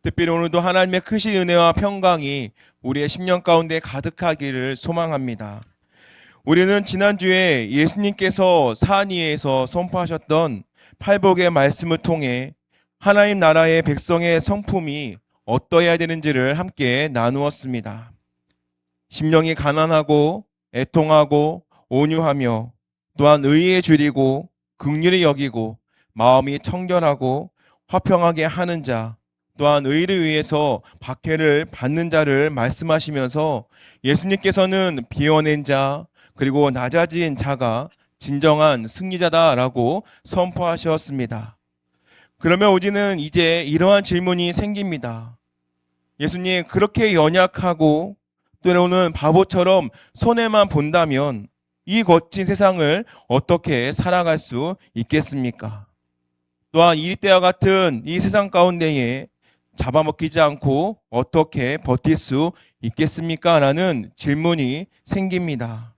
특별히 오늘도 하나님의 크신 은혜와 평강이 우리의 심령 가운데 가득하기를 소망합니다. 우리는 지난주에 예수님께서 산 위에서 선포하셨던 팔복의 말씀을 통해 하나님 나라의 백성의 성품이 어떠해야 되는지를 함께 나누었습니다. 심령이 가난하고 애통하고 온유하며 또한 의에 줄이고 긍휼히 여기고 마음이 청결하고 화평하게 하는 자, 또한 의를 위해서 박해를 받는 자를 말씀하시면서 예수님께서는 비워낸 자 그리고 낮아진 자가 진정한 승리자다라고 선포하셨습니다. 그러면 우리는 이제 이러한 질문이 생깁니다. 예수님, 그렇게 연약하고 때로는 바보처럼 손해만 본다면 이 거친 세상을 어떻게 살아갈 수 있겠습니까? 또한 이때와 같은 이 세상 가운데에 잡아먹히지 않고 어떻게 버틸 수 있겠습니까? 라는 질문이 생깁니다.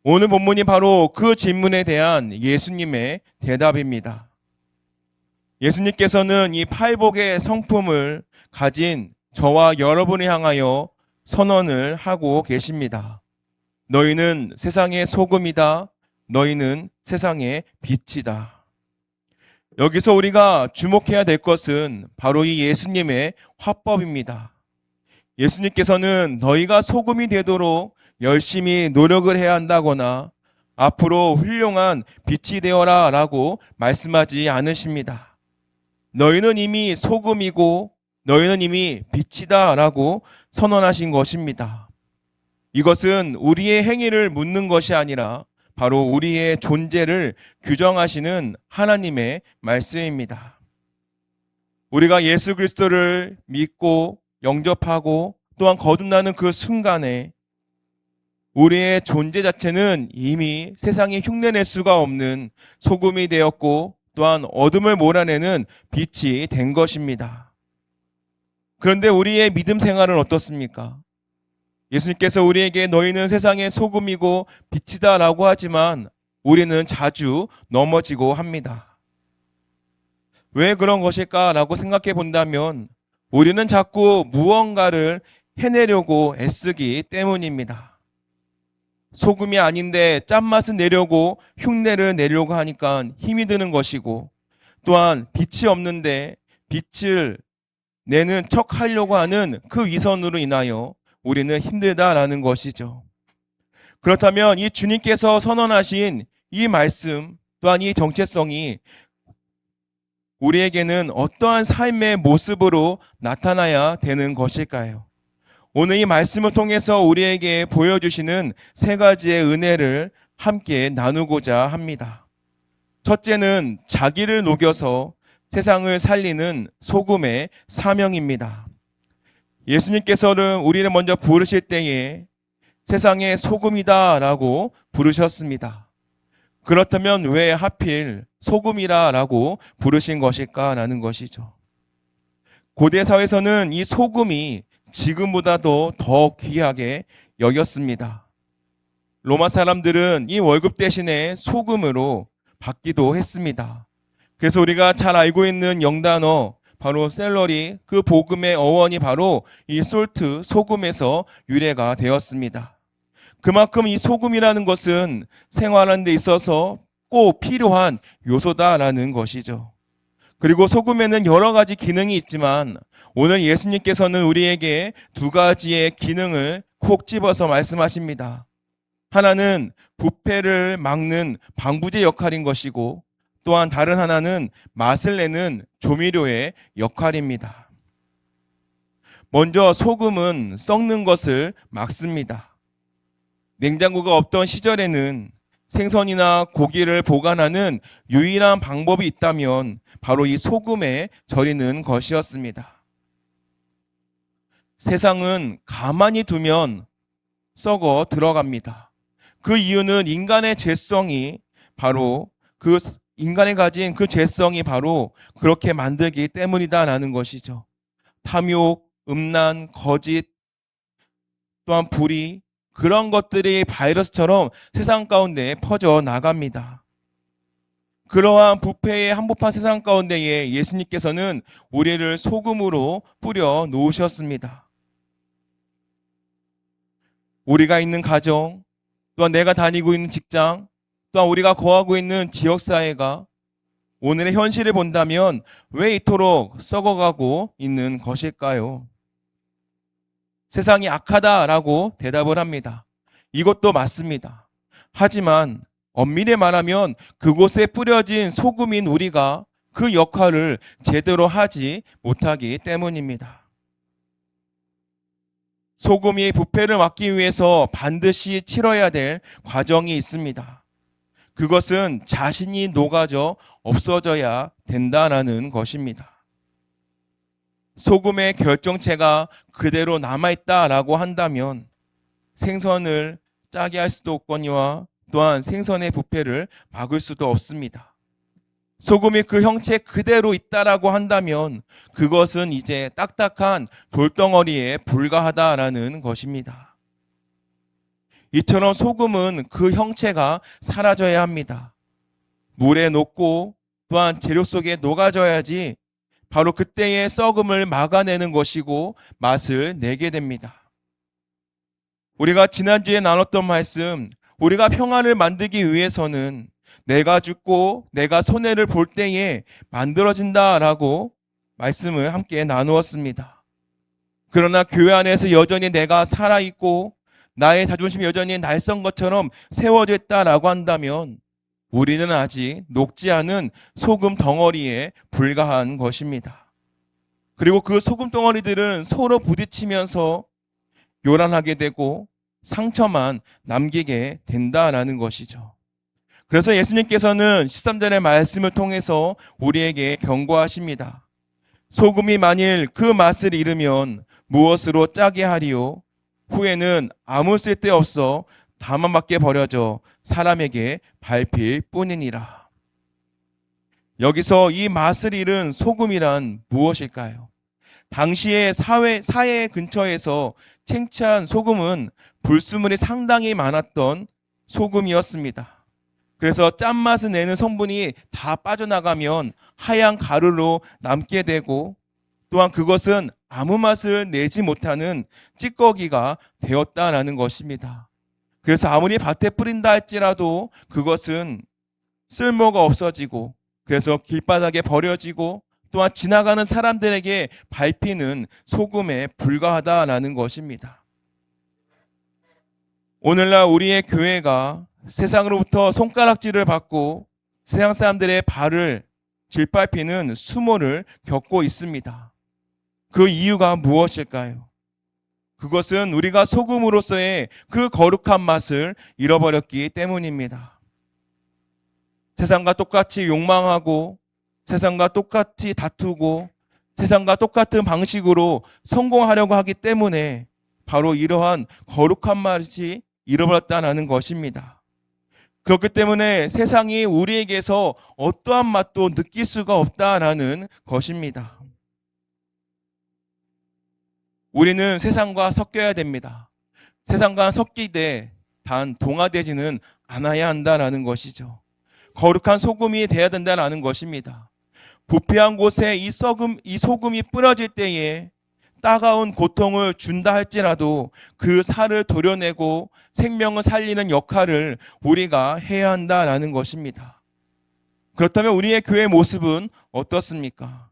오늘 본문이 바로 그 질문에 대한 예수님의 대답입니다. 예수님께서는 이 팔복의 성품을 가진 저와 여러분을 향하여 선언을 하고 계십니다. 너희는 세상의 소금이다. 너희는 세상의 빛이다. 여기서 우리가 주목해야 될 것은 바로 이 예수님의 화법입니다. 예수님께서는 너희가 소금이 되도록 열심히 노력을 해야 한다거나 앞으로 훌륭한 빛이 되어라 라고 말씀하지 않으십니다. 너희는 이미 소금이고 너희는 이미 빛이다 라고 선언하신 것입니다. 이것은 우리의 행위를 묻는 것이 아니라 바로 우리의 존재를 규정하시는 하나님의 말씀입니다. 우리가 예수 그리스도를 믿고 영접하고 또한 거듭나는 그 순간에 우리의 존재 자체는 이미 세상에 흉내낼 수가 없는 소금이 되었고 또한 어둠을 몰아내는 빛이 된 것입니다. 그런데 우리의 믿음 생활은 어떻습니까? 예수님께서 우리에게 너희는 세상의 소금이고 빛이다 라고 하지만 우리는 자주 넘어지고 합니다. 왜 그런 것일까 라고 생각해 본다면 우리는 자꾸 무언가를 해내려고 애쓰기 때문입니다. 소금이 아닌데 짠맛을 내려고 흉내를 내려고 하니까 힘이 드는 것이고 또한 빛이 없는데 빛을 내는 척 하려고 하는 그 위선으로 인하여 우리는 힘들다라는 것이죠. 그렇다면 이 주님께서 선언하신 이 말씀 또한 이 정체성이 우리에게는 어떠한 삶의 모습으로 나타나야 되는 것일까요? 오늘 이 말씀을 통해서 우리에게 보여주시는 세 가지의 은혜를 함께 나누고자 합니다. 첫째는 자기를 녹여서 세상을 살리는 소금의 사명입니다. 예수님께서는 우리를 먼저 부르실 때에 세상의 소금이다 라고 부르셨습니다. 그렇다면 왜 하필 소금이라 라고 부르신 것일까 라는 것이죠. 고대 사회에서는 이 소금이 지금보다도 더 귀하게 여겼습니다. 로마 사람들은 이 월급 대신에 소금으로 받기도 했습니다. 그래서 우리가 잘 알고 있는 영단어 바로 셀러리, 그 복음의 어원이 바로 이 솔트, 소금에서 유래가 되었습니다. 그만큼 이 소금이라는 것은 생활하는 데 있어서 꼭 필요한 요소다라는 것이죠. 그리고 소금에는 여러 가지 기능이 있지만 오늘 예수님께서는 우리에게 두 가지의 기능을 콕 집어서 말씀하십니다. 하나는 부패를 막는 방부제 역할인 것이고 또한 다른 하나는 맛을 내는 조미료의 역할입니다. 먼저 소금은 썩는 것을 막습니다. 냉장고가 없던 시절에는 생선이나 고기를 보관하는 유일한 방법이 있다면 바로 이 소금에 절이는 것이었습니다. 세상은 가만히 두면 썩어 들어갑니다. 그 이유는 인간의 죄성이 바로 인간이 가진 그 죄성이 바로 그렇게 만들기 때문이다라는 것이죠. 탐욕, 음란, 거짓, 또한 불의, 그런 것들이 바이러스처럼 세상 가운데 퍼져 나갑니다. 그러한 부패의 한복판 세상 가운데에 예수님께서는 우리를 소금으로 뿌려 놓으셨습니다. 우리가 있는 가정, 또한 내가 다니고 있는 직장, 또한 우리가 거하고 있는 지역사회가 오늘의 현실을 본다면 왜 이토록 썩어가고 있는 것일까요? 세상이 악하다라고 대답을 합니다. 이것도 맞습니다. 하지만 엄밀히 말하면 그곳에 뿌려진 소금인 우리가 그 역할을 제대로 하지 못하기 때문입니다. 소금이 부패를 막기 위해서 반드시 치러야 될 과정이 있습니다. 그것은 자신이 녹아져 없어져야 된다는 것입니다. 소금의 결정체가 그대로 남아있다라고 한다면 생선을 짜게 할 수도 없거니와 또한 생선의 부패를 막을 수도 없습니다. 소금이 그 형체 그대로 있다라고 한다면 그것은 이제 딱딱한 돌덩어리에 불과하다라는 것입니다. 이처럼 소금은 그 형체가 사라져야 합니다. 물에 녹고 또한 재료 속에 녹아져야지 바로 그때의 썩음을 막아내는 것이고 맛을 내게 됩니다. 우리가 지난주에 나눴던 말씀, 우리가 평안을 만들기 위해서는 내가 죽고 내가 손해를 볼 때에 만들어진다라고 말씀을 함께 나누었습니다. 그러나 교회 안에서 여전히 내가 살아있고 나의 자존심이 여전히 날선 것처럼 세워져 있다라고 한다면 우리는 아직 녹지 않은 소금 덩어리에 불과한 것입니다. 그리고 그 소금 덩어리들은 서로 부딪히면서 요란하게 되고 상처만 남기게 된다라는 것이죠. 그래서 예수님께서는 13절의 말씀을 통해서 우리에게 경고하십니다. 소금이 만일 그 맛을 잃으면 무엇으로 짜게 하리요? 후에는 아무 쓸데없어 다만 밖에 버려져 사람에게 밟힐 뿐이니라. 여기서 이 맛을 잃은 소금이란 무엇일까요? 당시의 사회 근처에서 챙찬 소금은 불순물이 상당히 많았던 소금이었습니다. 그래서 짠맛을 내는 성분이 다 빠져나가면 하얀 가루로 남게 되고 또한 그것은 아무 맛을 내지 못하는 찌꺼기가 되었다라는 것입니다. 그래서 아무리 밭에 뿌린다 할지라도 그것은 쓸모가 없어지고 그래서 길바닥에 버려지고 또한 지나가는 사람들에게 밟히는 소금에 불과하다라는 것입니다. 오늘날 우리의 교회가 세상으로부터 손가락질을 받고 세상 사람들의 발을 짓밟히는 수모를 겪고 있습니다. 그 이유가 무엇일까요? 그것은 우리가 소금으로서의 그 거룩한 맛을 잃어버렸기 때문입니다. 세상과 똑같이 욕망하고 세상과 똑같이 다투고 세상과 똑같은 방식으로 성공하려고 하기 때문에 바로 이러한 거룩한 맛이 잃어버렸다는 것입니다. 그렇기 때문에 세상이 우리에게서 어떠한 맛도 느낄 수가 없다라는 것입니다. 우리는 세상과 섞여야 됩니다. 세상과 섞이되 단 동화되지는 않아야 한다라는 것이죠. 거룩한 소금이 되어야 된다라는 것입니다. 부패한 곳에 이 소금이 뿌려질 때에 따가운 고통을 준다 할지라도 그 살을 도려내고 생명을 살리는 역할을 우리가 해야 한다라는 것입니다. 그렇다면 우리의 교회 모습은 어떻습니까?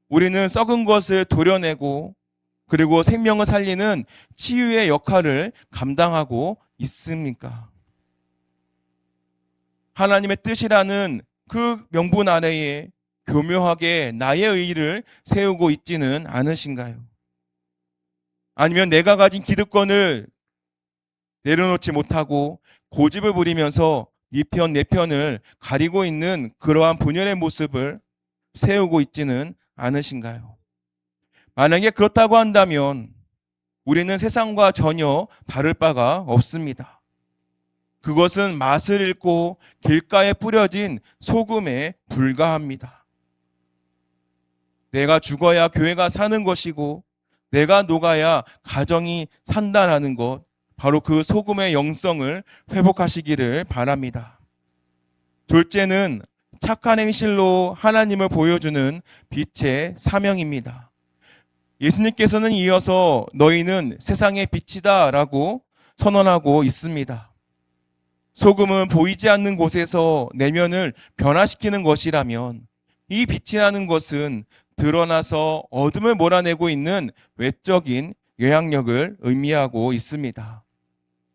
우리는 썩은 것을 도려내고 그리고 생명을 살리는 치유의 역할을 감당하고 있습니까? 하나님의 뜻이라는 그 명분 아래에 교묘하게 나의 의의를 세우고 있지는 않으신가요? 아니면 내가 가진 기득권을 내려놓지 못하고 고집을 부리면서 이 편 내 편을 가리고 있는 그러한 분열의 모습을 세우고 있지는 않으신가요? 만약에 그렇다고 한다면 우리는 세상과 전혀 다를 바가 없습니다. 그것은 맛을 잃고 길가에 뿌려진 소금에 불과합니다. 내가 죽어야 교회가 사는 것이고 내가 녹아야 가정이 산다라는 것, 바로 그 소금의 영성을 회복하시기를 바랍니다. 둘째는 착한 행실로 하나님을 보여주는 빛의 사명입니다. 예수님께서는 이어서 너희는 세상의 빛이다 라고 선언하고 있습니다. 소금은 보이지 않는 곳에서 내면을 변화시키는 것이라면 이 빛이라는 것은 드러나서 어둠을 몰아내고 있는 외적인 영향력을 의미하고 있습니다.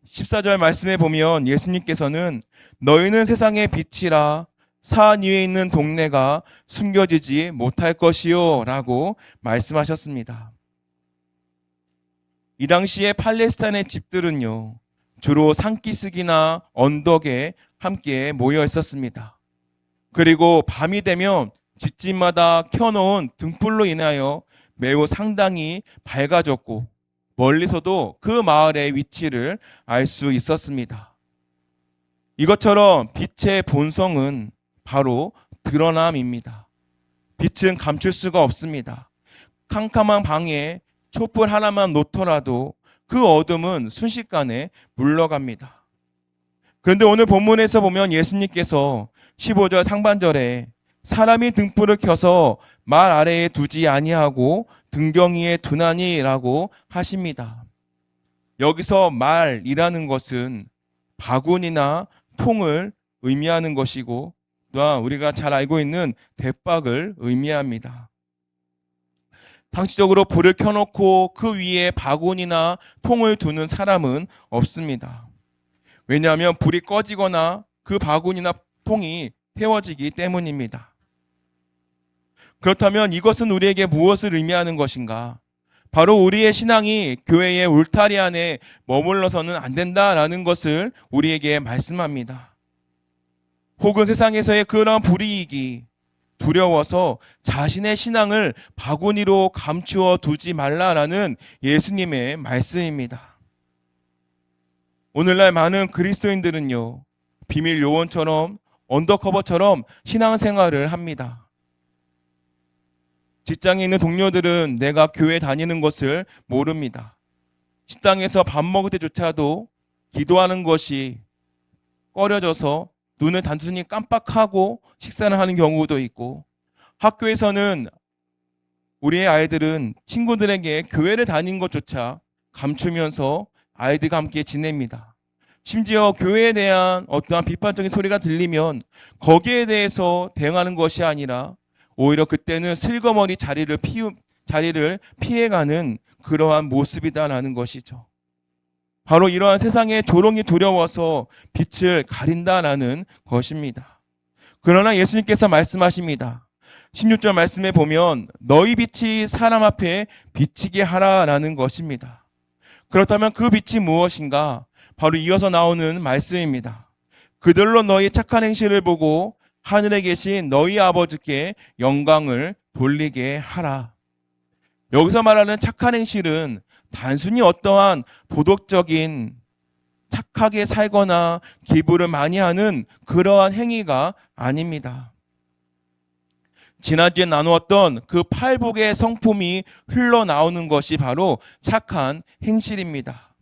14절 말씀에 보면 예수님께서는 너희는 세상의 빛이라 산 위에 있는 동네가 숨겨지지 못할 것이요 라고 말씀하셨습니다. 이 당시에 팔레스타인의 집들은요, 주로 산기슭이나 언덕에 함께 모여 있었습니다. 그리고 밤이 되면 집집마다 켜놓은 등불로 인하여 매우 상당히 밝아졌고 멀리서도 그 마을의 위치를 알 수 있었습니다. 이것처럼 빛의 본성은 바로 드러남입니다. 빛은 감출 수가 없습니다. 캄캄한 방에 촛불 하나만 놓더라도 그 어둠은 순식간에 물러갑니다. 그런데 오늘 본문에서 보면 예수님께서 15절 상반절에 사람이 등불을 켜서 말 아래에 두지 아니하고 등경 위에 두나니라고 하십니다. 여기서 말이라는 것은 바구니나 통을 의미하는 것이고 또한 우리가 잘 알고 있는 대박을 의미합니다. 상시적으로 불을 켜놓고 그 위에 바구니나 통을 두는 사람은 없습니다. 왜냐하면 불이 꺼지거나 그 바구니나 통이 태워지기 때문입니다. 그렇다면 이것은 우리에게 무엇을 의미하는 것인가? 바로 우리의 신앙이 교회의 울타리 안에 머물러서는 안 된다라는 것을 우리에게 말씀합니다. 혹은 세상에서의 그런 불이익이 두려워서 자신의 신앙을 바구니로 감추어 두지 말라라는 예수님의 말씀입니다. 오늘날 많은 그리스도인들은요, 비밀 요원처럼 언더커버처럼 신앙생활을 합니다. 직장에 있는 동료들은 내가 교회 다니는 것을 모릅니다. 식당에서 밥 먹을 때조차도 기도하는 것이 꺼려져서 눈을 단순히 깜빡하고 식사를 하는 경우도 있고, 학교에서는 우리의 아이들은 친구들에게 교회를 다닌 것조차 감추면서 아이들과 함께 지냅니다. 심지어 교회에 대한 어떠한 비판적인 소리가 들리면 거기에 대해서 대응하는 것이 아니라 오히려 그때는 슬그머니 자리를 피해가는 그러한 모습이다라는 것이죠. 바로 이러한 세상의 조롱이 두려워서 빛을 가린다라는 것입니다. 그러나 예수님께서 말씀하십니다. 16절 말씀에 보면 너희 빛이 사람 앞에 비치게 하라라는 것입니다. 그렇다면 그 빛이 무엇인가? 바로 이어서 나오는 말씀입니다. 그들로 너희 착한 행실을 보고 하늘에 계신 너희 아버지께 영광을 돌리게 하라. 여기서 말하는 착한 행실은 단순히 어떠한 도덕적인 착하게 살거나 기부를 많이 하는 그러한 행위가 아닙니다. 지난주에 나누었던 그 팔복의 성품이 흘러나오는 것이 바로 착한 행실입니다.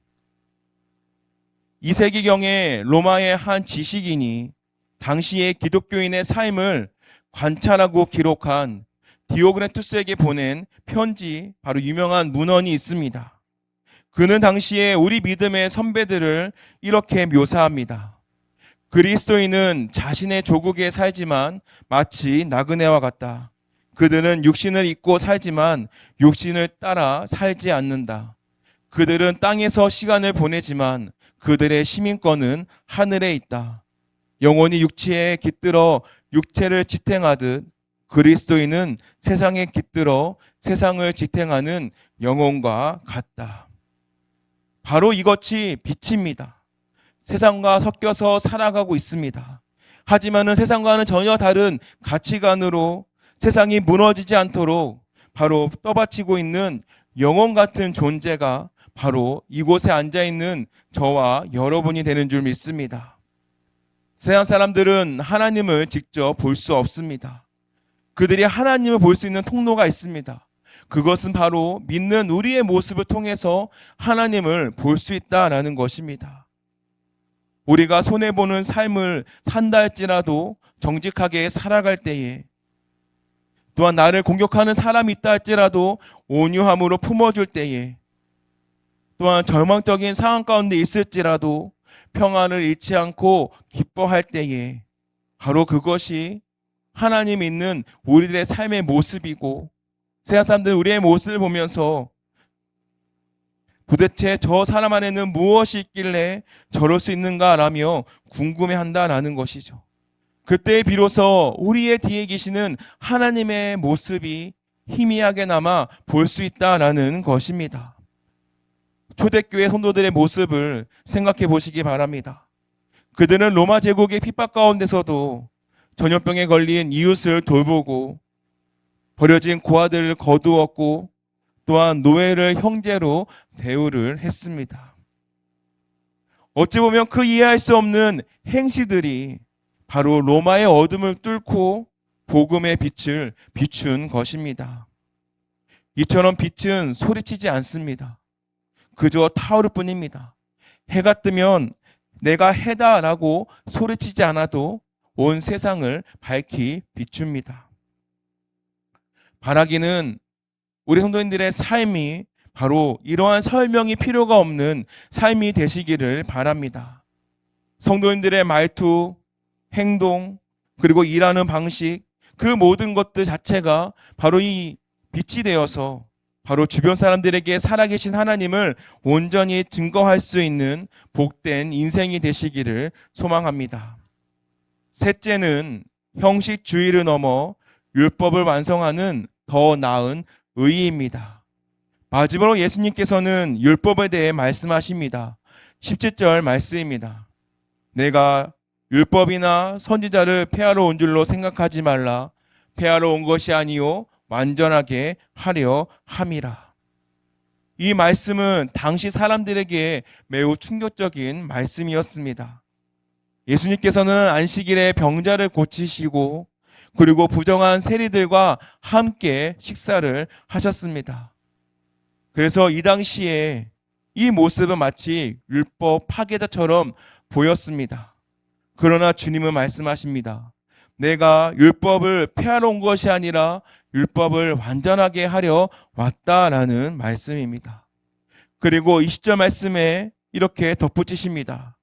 2세기경에 로마의 한 지식인이 당시의 기독교인의 삶을 관찰하고 기록한 디오그네투스에게 보낸 편지, 바로 유명한 문헌이 있습니다. 그는 당시에 우리 믿음의 선배들을 이렇게 묘사합니다. 그리스도인은 자신의 조국에 살지만 마치 나그네와 같다. 그들은 육신을 입고 살지만 육신을 따라 살지 않는다. 그들은 땅에서 시간을 보내지만 그들의 시민권은 하늘에 있다. 영혼이 육체에 깃들어 육체를 지탱하듯 그리스도인은 세상에 깃들어 세상을 지탱하는 영혼과 같다. 바로 이것이 빛입니다. 세상과 섞여서 살아가고 있습니다. 하지만은 세상과는 전혀 다른 가치관으로 세상이 무너지지 않도록 바로 떠받치고 있는 영혼 같은 존재가 바로 이곳에 앉아있는 저와 여러분이 되는 줄 믿습니다. 세상 사람들은 하나님을 직접 볼 수 없습니다. 그들이 하나님을 볼 수 있는 통로가 있습니다. 그것은 바로 믿는 우리의 모습을 통해서 하나님을 볼 수 있다라는 것입니다. 우리가 손해보는 삶을 산다 할지라도 정직하게 살아갈 때에, 또한 나를 공격하는 사람이 있다 할지라도 온유함으로 품어줄 때에, 또한 절망적인 상황 가운데 있을지라도 평안을 잃지 않고 기뻐할 때에, 바로 그것이 하나님 있는 우리들의 삶의 모습이고, 세상 사람들은 우리의 모습을 보면서 도대체 저 사람 안에는 무엇이 있길래 저럴 수 있는가라며 궁금해한다라는 것이죠. 그때 비로소 우리의 뒤에 계시는 하나님의 모습이 희미하게나마 볼 수 있다라는 것입니다. 초대교회 성도들의 모습을 생각해 보시기 바랍니다. 그들은 로마 제국의 핍박 가운데서도 전염병에 걸린 이웃을 돌보고, 버려진 고아들을 거두었고, 또한 노예를 형제로 대우를 했습니다. 어찌 보면 그 이해할 수 없는 행시들이 바로 로마의 어둠을 뚫고 복음의 빛을 비춘 것입니다. 이처럼 빛은 소리치지 않습니다. 그저 타오를 뿐입니다. 해가 뜨면 내가 해다라고 소리치지 않아도 온 세상을 밝히 비춥니다. 바라기는 우리 성도님들의 삶이 바로 이러한 설명이 필요가 없는 삶이 되시기를 바랍니다. 성도님들의 말투, 행동, 그리고 일하는 방식, 그 모든 것들 자체가 바로 이 빛이 되어서 바로 주변 사람들에게 살아계신 하나님을 온전히 증거할 수 있는 복된 인생이 되시기를 소망합니다. 셋째는 형식주의를 넘어 율법을 완성하는 더 나은 의의입니다. 마지막으로 예수님께서는 율법에 대해 말씀하십니다. 17절 말씀입니다. 내가 율법이나 선지자를 폐하러 온 줄로 생각하지 말라. 폐하러 온 것이 아니요 완전하게 하려 함이라. 이 말씀은 당시 사람들에게 매우 충격적인 말씀이었습니다. 예수님께서는 안식일에 병자를 고치시고, 그리고 부정한 세리들과 함께 식사를 하셨습니다. 그래서 이 당시에 이 모습은 마치 율법 파괴자처럼 보였습니다. 그러나 주님은 말씀하십니다. 내가 율법을 폐하러 온 것이 아니라 율법을 완전하게 하려 왔다라는 말씀입니다. 그리고 20절 말씀에 이렇게 덧붙이십니다.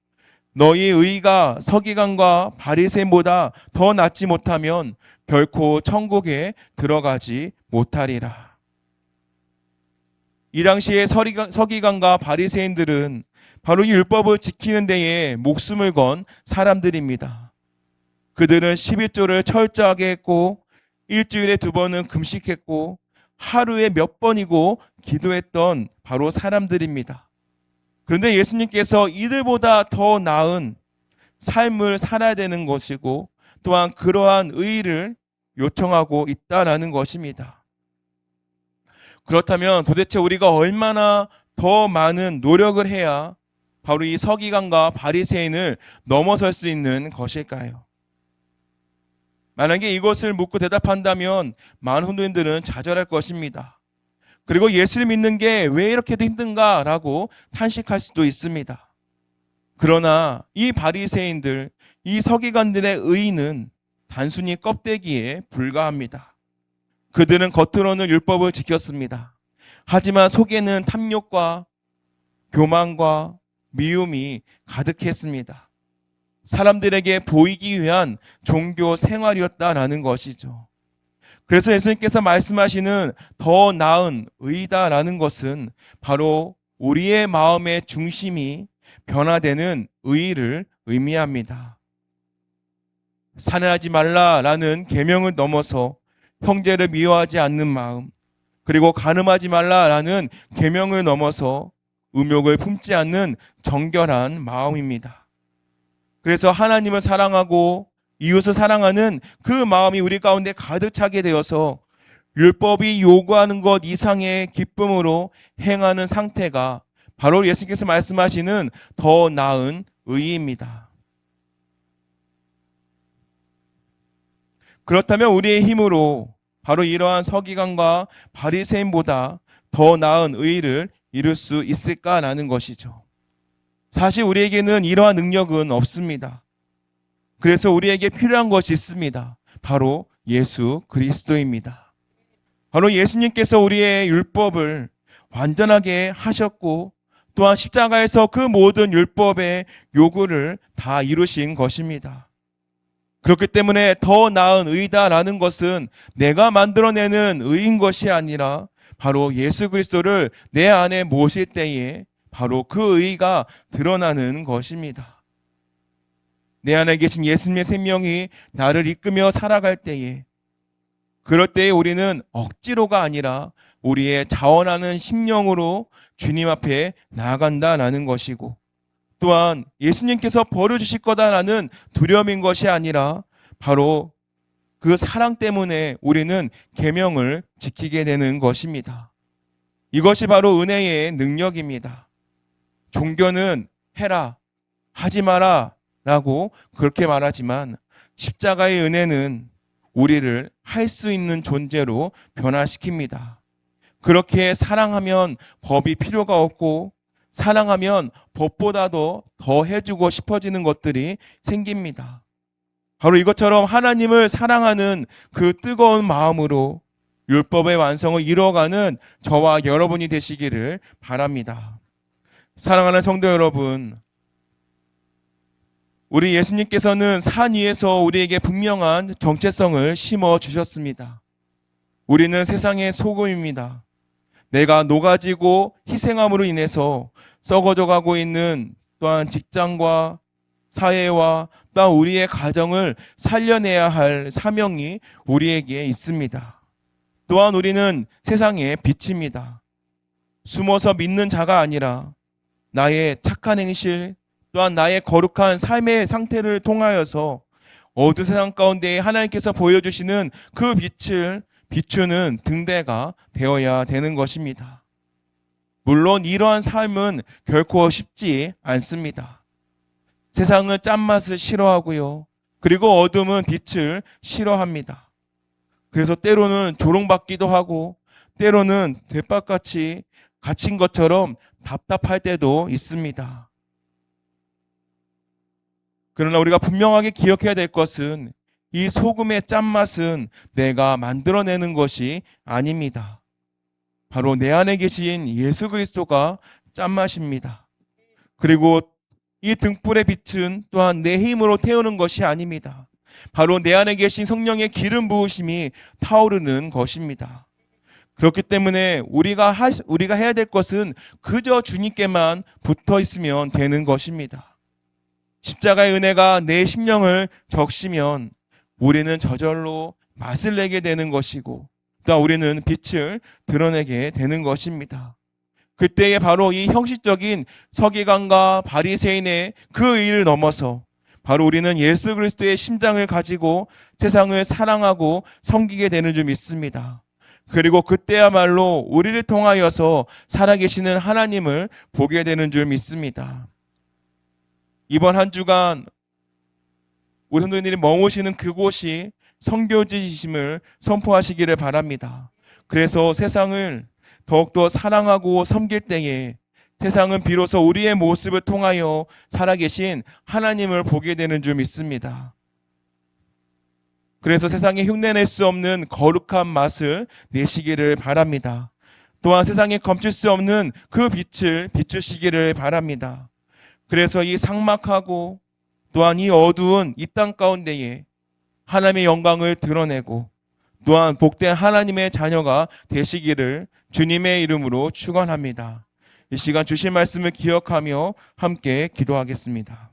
너희 의가 서기관과 바리새인보다 더 낫지 못하면 결코 천국에 들어가지 못하리라. 이 당시에 서기관과 바리새인들은 바로 이 율법을 지키는 데에 목숨을 건 사람들입니다. 그들은 11조를 철저하게 했고, 일주일에 2번은 금식했고, 하루에 몇 번이고 기도했던 바로 사람들입니다. 그런데 예수님께서 이들보다 더 나은 삶을 살아야 되는 것이고, 또한 그러한 의의를 요청하고 있다라는 것입니다. 그렇다면 도대체 우리가 얼마나 더 많은 노력을 해야 바로 이 서기관과 바리새인을 넘어설 수 있는 것일까요? 만약에 이것을 묻고 대답한다면 많은 성도님들은 좌절할 것입니다. 그리고 예수를 믿는 게 왜 이렇게도 힘든가라고 탄식할 수도 있습니다. 그러나 이 바리새인들, 이 서기관들의 의의는 단순히 껍데기에 불과합니다. 그들은 겉으로는 율법을 지켰습니다. 하지만 속에는 탐욕과 교만과 미움이 가득했습니다. 사람들에게 보이기 위한 종교 생활이었다라는 것이죠. 그래서 예수님께서 말씀하시는 더 나은 의다라는 것은 바로 우리의 마음의 중심이 변화되는 의의를 의미합니다. 살인하지 말라라는 계명을 넘어서 형제를 미워하지 않는 마음, 그리고 간음하지 말라라는 계명을 넘어서 음욕을 품지 않는 정결한 마음입니다. 그래서 하나님을 사랑하고 이웃을 사랑하는 그 마음이 우리 가운데 가득 차게 되어서 율법이 요구하는 것 이상의 기쁨으로 행하는 상태가 바로 예수님께서 말씀하시는 더 나은 의의입니다. 그렇다면 우리의 힘으로 바로 이러한 서기관과 바리새인보다 더 나은 의의를 이룰 수 있을까라는 것이죠. 사실 우리에게는 이러한 능력은 없습니다. 그래서 우리에게 필요한 것이 있습니다. 바로 예수 그리스도입니다. 바로 예수님께서 우리의 율법을 완전하게 하셨고 또한 십자가에서 그 모든 율법의 요구를 다 이루신 것입니다. 그렇기 때문에 더 나은 의다라는 것은 내가 만들어내는 의인 것이 아니라 바로 예수 그리스도를 내 안에 모실 때에 바로 그 의가 드러나는 것입니다. 내 안에 계신 예수님의 생명이 나를 이끌며 살아갈 때에, 그럴 때에 우리는 억지로가 아니라 우리의 자원하는 심령으로 주님 앞에 나아간다라는 것이고, 또한 예수님께서 벌어주실 거다라는 두려움인 것이 아니라 바로 그 사랑 때문에 우리는 계명을 지키게 되는 것입니다. 이것이 바로 은혜의 능력입니다. 종교는 해라, 하지 마라 라고 그렇게 말하지만 십자가의 은혜는 우리를 할 수 있는 존재로 변화시킵니다. 그렇게 사랑하면 법이 필요가 없고 사랑하면 법보다도 더 해주고 싶어지는 것들이 생깁니다. 바로 이것처럼 하나님을 사랑하는 그 뜨거운 마음으로 율법의 완성을 이루어가는 저와 여러분이 되시기를 바랍니다. 사랑하는 성도 여러분, 우리 예수님께서는 산 위에서 우리에게 분명한 정체성을 심어 주셨습니다. 우리는 세상의 소금입니다. 내가 녹아지고 희생함으로 인해서 썩어져 가고 있는 또한 직장과 사회와 또한 우리의 가정을 살려내야 할 사명이 우리에게 있습니다. 또한 우리는 세상의 빛입니다. 숨어서 믿는 자가 아니라 나의 착한 행실 또한 나의 거룩한 삶의 상태를 통하여서 어두운 세상 가운데 하나님께서 보여주시는 그 빛을 비추는 등대가 되어야 되는 것입니다. 물론 이러한 삶은 결코 쉽지 않습니다. 세상은 짠맛을 싫어하고요. 그리고 어둠은 빛을 싫어합니다. 그래서 때로는 조롱받기도 하고 때로는 대박같이 갇힌 것처럼 답답할 때도 있습니다. 그러나 우리가 분명하게 기억해야 될 것은 이 소금의 짠맛은 내가 만들어내는 것이 아닙니다. 바로 내 안에 계신 예수 그리스도가 짠맛입니다. 그리고 이 등불의 빛은 또한 내 힘으로 태우는 것이 아닙니다. 바로 내 안에 계신 성령의 기름 부으심이 타오르는 것입니다. 그렇기 때문에 우리가 해야 될 것은 그저 주님께만 붙어 있으면 되는 것입니다. 십자가의 은혜가 내 심령을 적시면 우리는 저절로 맛을 내게 되는 것이고 또 우리는 빛을 드러내게 되는 것입니다. 그때에 바로 이 형식적인 서기관과 바리새인의 그 일을 넘어서 바로 우리는 예수 그리스도의 심장을 가지고 세상을 사랑하고 섬기게 되는 줄 믿습니다. 그리고 그때야말로 우리를 통하여서 살아계시는 하나님을 보게 되는 줄 믿습니다. 이번 한 주간 우리 성도님들이 머무시는 그곳이 성교지심을 선포하시기를 바랍니다. 그래서 세상을 더욱더 사랑하고 섬길 때에 세상은 비로소 우리의 모습을 통하여 살아계신 하나님을 보게 되는 줄 믿습니다. 그래서 세상에 흉내낼 수 없는 거룩한 맛을 내시기를 바랍니다. 또한 세상에 감출 수 없는 그 빛을 비추시기를 바랍니다. 그래서 이 삭막하고 또한 이 어두운 이 땅 가운데에 하나님의 영광을 드러내고 또한 복된 하나님의 자녀가 되시기를 주님의 이름으로 축원합니다. 이 시간 주신 말씀을 기억하며 함께 기도하겠습니다.